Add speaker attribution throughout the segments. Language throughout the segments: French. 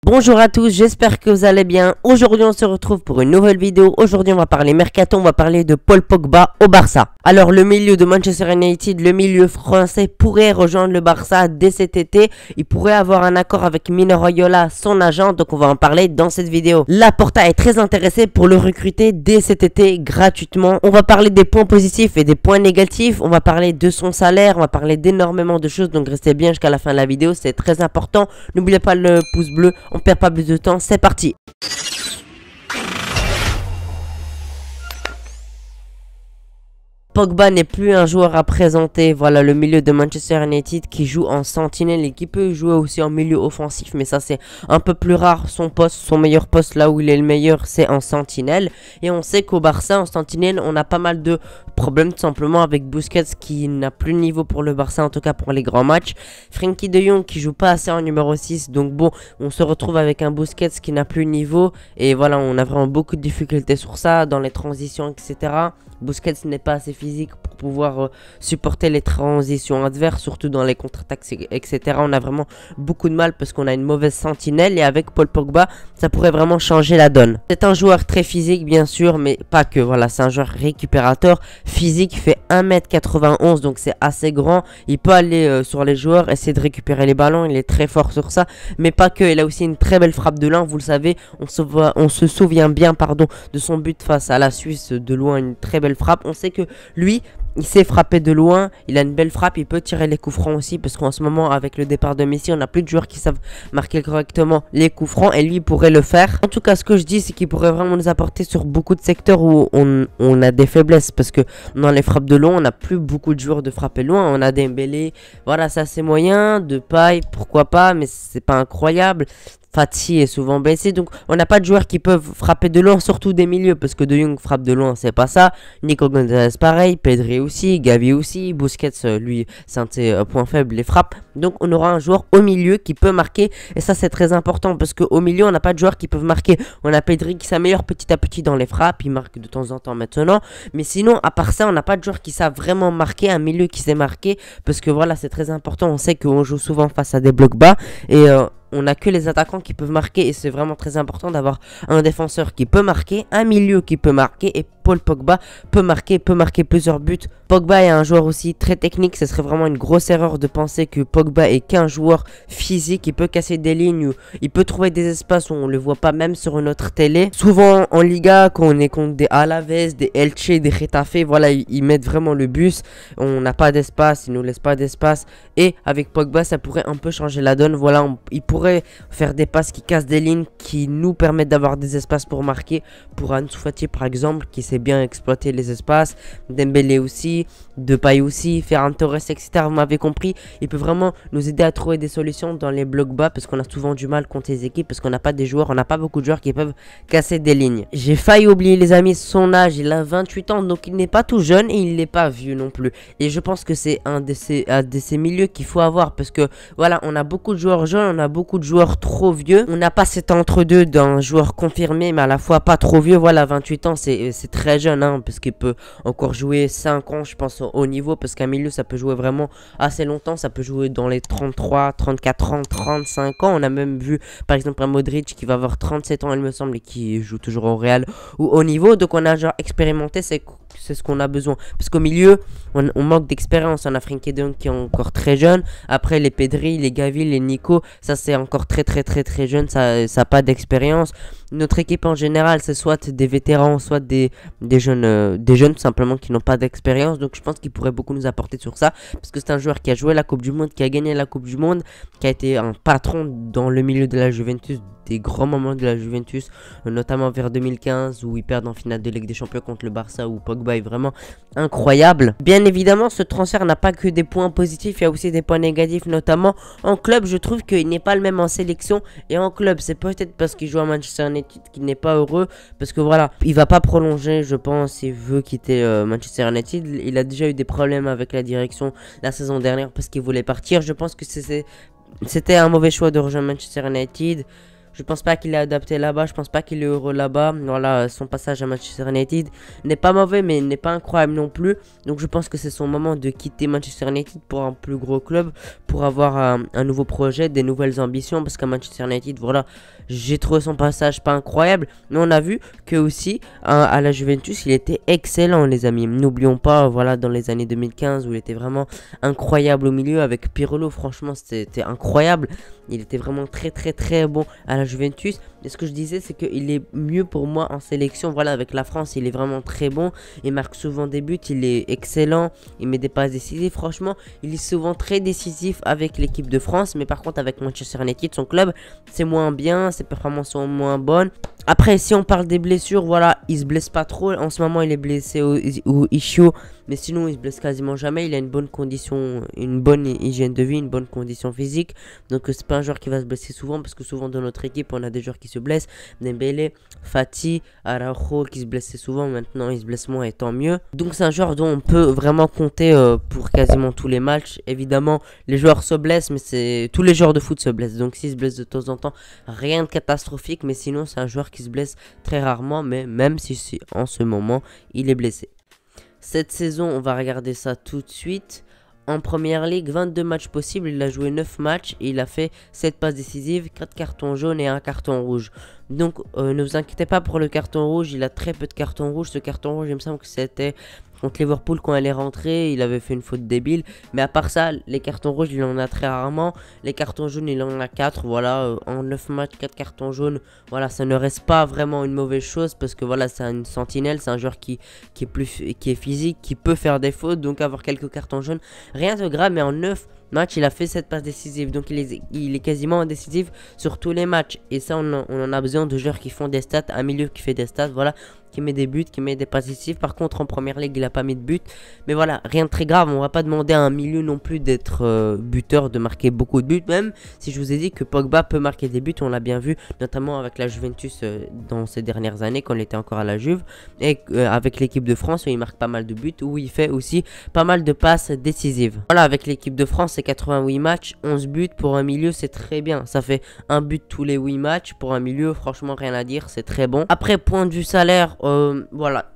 Speaker 1: Bonjour à tous, j'espère que vous allez bien. Aujourd'hui on se retrouve pour une nouvelle vidéo. Aujourd'hui on va parler mercato, on va parler de Paul Pogba au Barça. Alors le milieu de Manchester United, le milieu français pourrait rejoindre le Barça dès cet été. Il pourrait avoir un accord avec Mino Raiola, son agent, donc on va en parler dans cette vidéo. Laporta est très intéressé pour le recruter dès cet été gratuitement. On va parler des points positifs et des points négatifs. On va parler de son salaire, on va parler d'énormément de choses, donc restez bien jusqu'à la fin de la vidéo, c'est très important. N'oubliez pas le pouce bleu. On perd pas plus de temps, c'est parti. Pogba n'est plus un joueur à présenter. Voilà le milieu de Manchester United qui joue en sentinelle et qui peut jouer aussi en milieu offensif. Mais ça c'est un peu plus rare. Son poste, son meilleur poste là où il est le meilleur, c'est en sentinelle. Et on sait qu'au Barça, en sentinelle, on a pas mal de problèmes tout simplement avec Busquets qui n'a plus de niveau pour le Barça, en tout cas pour les grands matchs. Frenkie de Jong qui joue pas assez en numéro 6. Donc bon, on se retrouve avec un Busquets qui n'a plus de niveau. Et voilà, on a vraiment beaucoup de difficultés sur ça, dans les transitions, etc. Busquets n'est pas assez physique pour pouvoir supporter les transitions adverses, surtout dans les contre-attaques, etc. On a vraiment beaucoup de mal parce qu'on a une mauvaise sentinelle et avec Paul Pogba, ça pourrait vraiment changer la donne. C'est un joueur très physique, bien sûr, mais pas que. Voilà, c'est un joueur récupérateur. Physique, il fait 1m91, donc c'est assez grand. Il peut aller sur les joueurs, essayer de récupérer les ballons. Il est très fort sur ça, mais pas que. Il a aussi une très belle frappe de loin, vous le savez. On se souvient bien, de son but face à la Suisse de loin, une très belle frappe. On sait que lui, il sait frapper de loin, il a une belle frappe, il peut tirer les coups francs aussi parce qu'en ce moment avec le départ de Messi, on n'a plus de joueurs qui savent marquer correctement les coups francs et lui il pourrait le faire. En tout cas ce que je dis c'est qu'il pourrait vraiment nous apporter sur beaucoup de secteurs où on a des faiblesses parce que dans les frappes de loin on n'a plus beaucoup de joueurs de frapper loin, on a Dembélé, voilà ça c'est moyen, Depay pourquoi pas mais c'est pas incroyable. Fati est souvent blessé, donc on n'a pas de joueurs qui peuvent frapper de loin, surtout des milieux, parce que De Jong frappe de loin, c'est pas ça. Nico Gonzalez pareil, Pedri aussi, Gavi aussi, Busquets, lui, c'est un de ses points faibles, les frappes. Donc on aura un joueur au milieu qui peut marquer, et ça c'est très important, parce qu'au milieu on n'a pas de joueurs qui peuvent marquer. On a Pedri qui s'améliore petit à petit dans les frappes, il marque de temps en temps maintenant, mais sinon à part ça on n'a pas de joueurs qui savent vraiment marquer, un milieu qui sait marquer, parce que voilà c'est très important, on sait qu'on joue souvent face à des blocs bas, et on n'a que les attaquants qui peuvent marquer et c'est vraiment très important d'avoir un défenseur qui peut marquer, un milieu qui peut marquer et Paul Pogba peut marquer plusieurs buts. Pogba est un joueur aussi très technique, ce serait vraiment une grosse erreur de penser que Pogba est qu'un joueur physique, il peut casser des lignes, il peut trouver des espaces où on le voit pas même sur une autre télé. Souvent en Liga, quand on est contre des Alaves, des Elche, des Getafe, voilà, ils mettent vraiment le bus, on n'a pas d'espace, ils nous laissent pas d'espace et avec Pogba ça pourrait un peu changer la donne, voilà, il pourrait faire des passes qui cassent des lignes, qui nous permettent d'avoir des espaces pour marquer, pour Ansu Fati par exemple, qui sait bien exploiter les espaces, Dembélé aussi, Depay aussi, Ferran Torres, etc. Vous m'avez compris, il peut vraiment nous aider à trouver des solutions dans les blocs bas parce qu'on a souvent du mal contre les équipes, parce qu'on n'a pas des joueurs, on n'a pas beaucoup de joueurs qui peuvent casser des lignes. J'ai failli oublier les amis son âge, il a 28 ans, donc il n'est pas tout jeune et il n'est pas vieux non plus. Et je pense que c'est un de ces milieux qu'il faut avoir parce que voilà, on a beaucoup de joueurs jeunes, on a beaucoup de joueurs trop vieux, on n'a pas cet entre-deux d'un joueur confirmé mais à la fois pas trop vieux. Voilà, 28 ans c'est très jeune hein, parce qu'il peut encore jouer 5 ans je pense au haut niveau, parce qu'un milieu ça peut jouer vraiment assez longtemps, ça peut jouer dans les 33, 34 ans, 35 ans. On a même vu par exemple un Modric qui va avoir 37 ans il me semble et qui joue toujours au Real ou au niveau, donc on a genre expérimenté, c'est ce qu'on a besoin parce qu'au milieu on manque d'expérience. On a Frenkie de Jong qui est encore très jeune, après les Pedri, les Gavi, les Nico, ça c'est encore très jeune, ça n'a pas d'expérience. Notre équipe en général c'est soit des vétérans, soit des jeunes tout simplement qui n'ont pas d'expérience, donc je pense qu'il pourrait beaucoup nous apporter sur ça parce que c'est un joueur qui a joué la Coupe du Monde, qui a gagné la Coupe du Monde, qui a été un patron dans le milieu de la Juventus, des grands moments de la Juventus, notamment vers 2015 où ils perdent en finale de Ligue des Champions contre le Barça, où Pogba est vraiment incroyable. Bien évidemment ce transfert n'a pas que des points positifs, il y a aussi des points négatifs, notamment en club. Je trouve qu'il n'est pas le même en sélection et en club, c'est peut-être parce qu'il joue à Manchester United qu'il n'est pas heureux, parce que voilà, il va pas prolonger je pense, il veut quitter Manchester United. Il a déjà eu des problèmes avec la direction la saison dernière parce qu'il voulait partir. Je pense que c'était un mauvais choix de rejoindre Manchester United. Je pense pas qu'il est adapté là-bas. Je pense pas qu'il est heureux là-bas. Voilà, son passage à Manchester United n'est pas mauvais, mais n'est pas incroyable non plus. Donc je pense que c'est son moment de quitter Manchester United pour un plus gros club, pour avoir un nouveau projet, des nouvelles ambitions. Parce qu'à Manchester United, voilà, j'ai trouvé son passage pas incroyable. Mais on a vu que aussi à la Juventus, il était excellent, les amis. N'oublions pas, voilà, dans les années 2015 où il était vraiment incroyable au milieu avec Pirlo. Franchement, c'était incroyable. Il était vraiment très bon à la Juventus. Et ce que je disais, c'est qu'il est mieux pour moi en sélection. Voilà, avec la France, il est vraiment très bon. Il marque souvent des buts, il est excellent. Il met des passes décisives. Franchement, il est souvent très décisif avec l'équipe de France. Mais par contre, avec Manchester United, son club, c'est moins bien. Ses performances sont moins bonnes. Après, si on parle des blessures, voilà, il se blesse pas trop. En ce moment, il est blessé au ischio. Mais sinon, il se blesse quasiment jamais. Il a une bonne condition, une bonne hygiène de vie, une bonne condition physique. Donc, c'est pas un joueur qui va se blesser souvent. Parce que souvent, dans notre équipe, on a des joueurs qui se blessent. Dembélé, Fati, Araujo qui se blessaient souvent. Maintenant, il se blesse moins et tant mieux. Donc, c'est un joueur dont on peut vraiment compter pour quasiment tous les matchs. Évidemment, les joueurs se blessent, mais tous les joueurs de foot se blessent. Donc, s'il se blesse de temps en temps, rien de catastrophique. Mais sinon, c'est un joueur qui se blesse très rarement. Mais même si en ce moment, il est blessé. Cette saison, on va regarder ça tout de suite. En première ligue, 22 matchs possibles, il a joué 9 matchs et il a fait 7 passes décisives, 4 cartons jaunes et 1 carton rouge. Donc ne vous inquiétez pas pour le carton rouge, il a très peu de cartons rouges. Ce carton rouge, il me semble que c'était contre Liverpool quand elle est rentrée, il avait fait une faute débile. Mais à part ça, les cartons rouges, il en a très rarement. Les cartons jaunes, il en a 4. Voilà, en 9 matchs, 4 cartons jaunes. Voilà, ça ne reste pas vraiment une mauvaise chose parce que voilà, c'est une sentinelle, c'est un joueur qui est physique, qui peut faire des fautes. Donc avoir quelques cartons jaunes, rien de grave, mais en 9 matchs, il a fait cette passe décisive. Donc il est quasiment décisif sur tous les matchs. Et ça, on en a besoin de joueurs qui font des stats, un milieu qui fait des stats, voilà, qui met des buts, qui met des passes décisives. Par contre, en première ligue, il a pas mis de but. Mais voilà, rien de très grave. On va pas demander à un milieu non plus d'être buteur, de marquer beaucoup de buts. Même si je vous ai dit que Pogba peut marquer des buts, on l'a bien vu, notamment avec la Juventus dans ces dernières années, quand il était encore à la Juve. Et avec l'équipe de France, où il marque pas mal de buts, où il fait aussi pas mal de passes décisives. Voilà, avec l'équipe de France, c'est 88 matchs, 11 buts pour un milieu, c'est très bien. Ça fait un but tous les 8 matchs. Pour un milieu, franchement, rien à dire, c'est très bon. Après, point de vue salaire, voilà.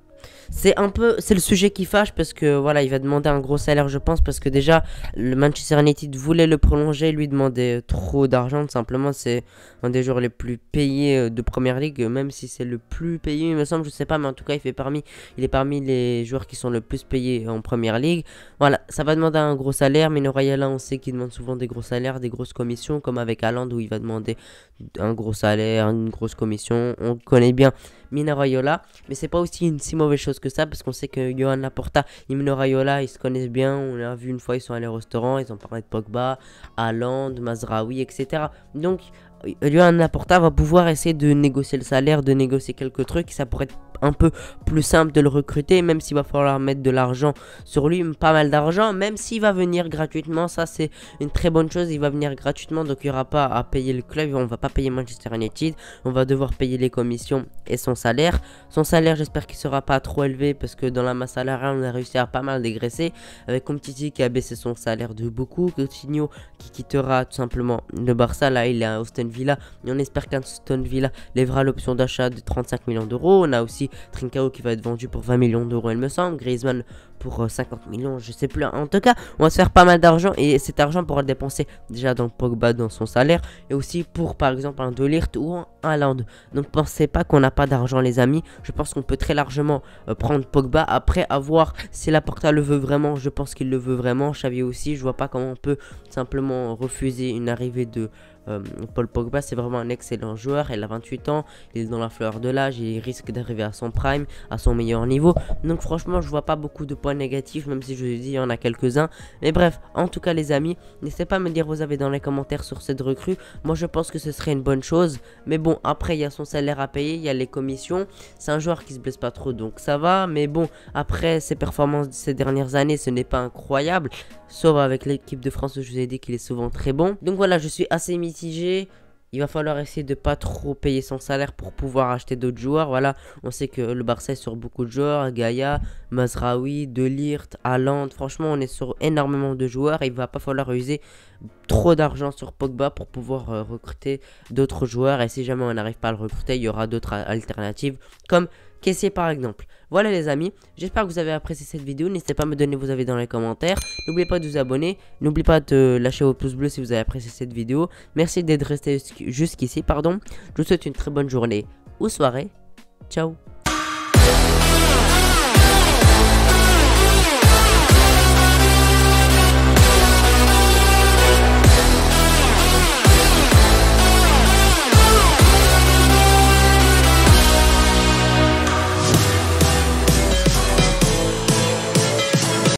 Speaker 1: C'est le sujet qui fâche parce que voilà, il va demander un gros salaire, je pense, parce que déjà le Manchester United voulait le prolonger, lui demandait trop d'argent. Tout simplement, c'est un des joueurs les plus payés de première ligue, même si c'est le plus payé, il me semble, je sais pas, mais en tout cas, il est parmi les joueurs qui sont le plus payés en première ligue. Voilà, ça va demander un gros salaire. Mino Raiola, on sait qu'il demande souvent des gros salaires, des grosses commissions, comme avec Haaland où il va demander un gros salaire, une grosse commission. On connaît bien Mino Raiola, mais c'est pas aussi une si mauvaise chose que ça, parce qu'on sait que Johan Laporta et Mino Raiola, ils se connaissent bien. On a vu une fois, ils sont allés au restaurant, ils ont parlé de Pogba, Haaland, Mazraoui, etc. Donc Johan Laporta va pouvoir essayer de négocier le salaire, de négocier quelques trucs. Ça pourrait être un peu plus simple de le recruter, même s'il va falloir mettre de l'argent sur lui, pas mal d'argent, même s'il va venir gratuitement. Ça, c'est une très bonne chose. Il va venir gratuitement, donc il n'y aura pas à payer le club. On va pas payer Manchester United, on va devoir payer les commissions et son salaire. Son salaire, j'espère qu'il sera pas trop élevé, parce que dans la masse salariale, on a réussi à pas mal dégraisser, avec Umtiti qui a baissé son salaire de beaucoup, Coutinho qui quittera tout simplement le Barça. Là, il est à Aston Villa, et on espère qu'Aston Villa lèvera l'option d'achat de 35 millions d'euros. On a aussi Trincao qui va être vendu pour 20 millions d'euros, il me semble. Griezmann pour 50 millions, je sais plus. En tout cas, on va se faire pas mal d'argent, et cet argent pourra le dépenser déjà dans Pogba, dans son salaire, et aussi pour par exemple un De Ligt ou un Haaland. Donc pensez pas qu'on n'a pas d'argent, les amis. Je pense qu'on peut très largement prendre Pogba. Après, à voir si Laporta le veut vraiment. Je pense qu'il le veut vraiment. Xavi aussi. Je vois pas comment on peut simplement refuser une arrivée de Paul Pogba. C'est vraiment un excellent joueur. Il a 28 ans, il est dans la fleur de l'âge, il risque d'arriver à son prime, à son meilleur niveau. Donc franchement, je vois pas beaucoup de points négatifs, même si je vous dis il y en a quelques-uns. Mais bref, en tout cas les amis, n'hésitez pas à me dire vos avis dans les commentaires sur cette recrue. Moi je pense que ce serait une bonne chose, mais bon, après il y a son salaire à payer, il y a les commissions. C'est un joueur qui se blesse pas trop, donc ça va. Mais bon, après ses performances de ces dernières années, ce n'est pas incroyable, sauf avec l'équipe de France où je vous ai dit qu'il est souvent très bon. Donc voilà, je suis assez mitigé. il va falloir essayer de pas trop payer son salaire pour pouvoir acheter d'autres joueurs. Voilà, on sait que le Barça est sur beaucoup de joueurs, Gaïa, Mazraoui, De Ligt, Haaland. Franchement, on est sur énormément de joueurs et il va pas falloir user trop d'argent sur Pogba pour pouvoir recruter d'autres joueurs. Et si jamais on n'arrive pas à le recruter, il y aura d'autres alternatives comme Kessié par exemple. Voilà les amis, j'espère que vous avez apprécié cette vidéo. N'hésitez pas à me donner vos avis dans les commentaires. N'oubliez pas de vous abonner. N'oubliez pas de lâcher vos pouces bleus si vous avez apprécié cette vidéo. Merci d'être resté jusqu'ici, pardon. Je vous souhaite une très bonne journée ou soirée. Ciao.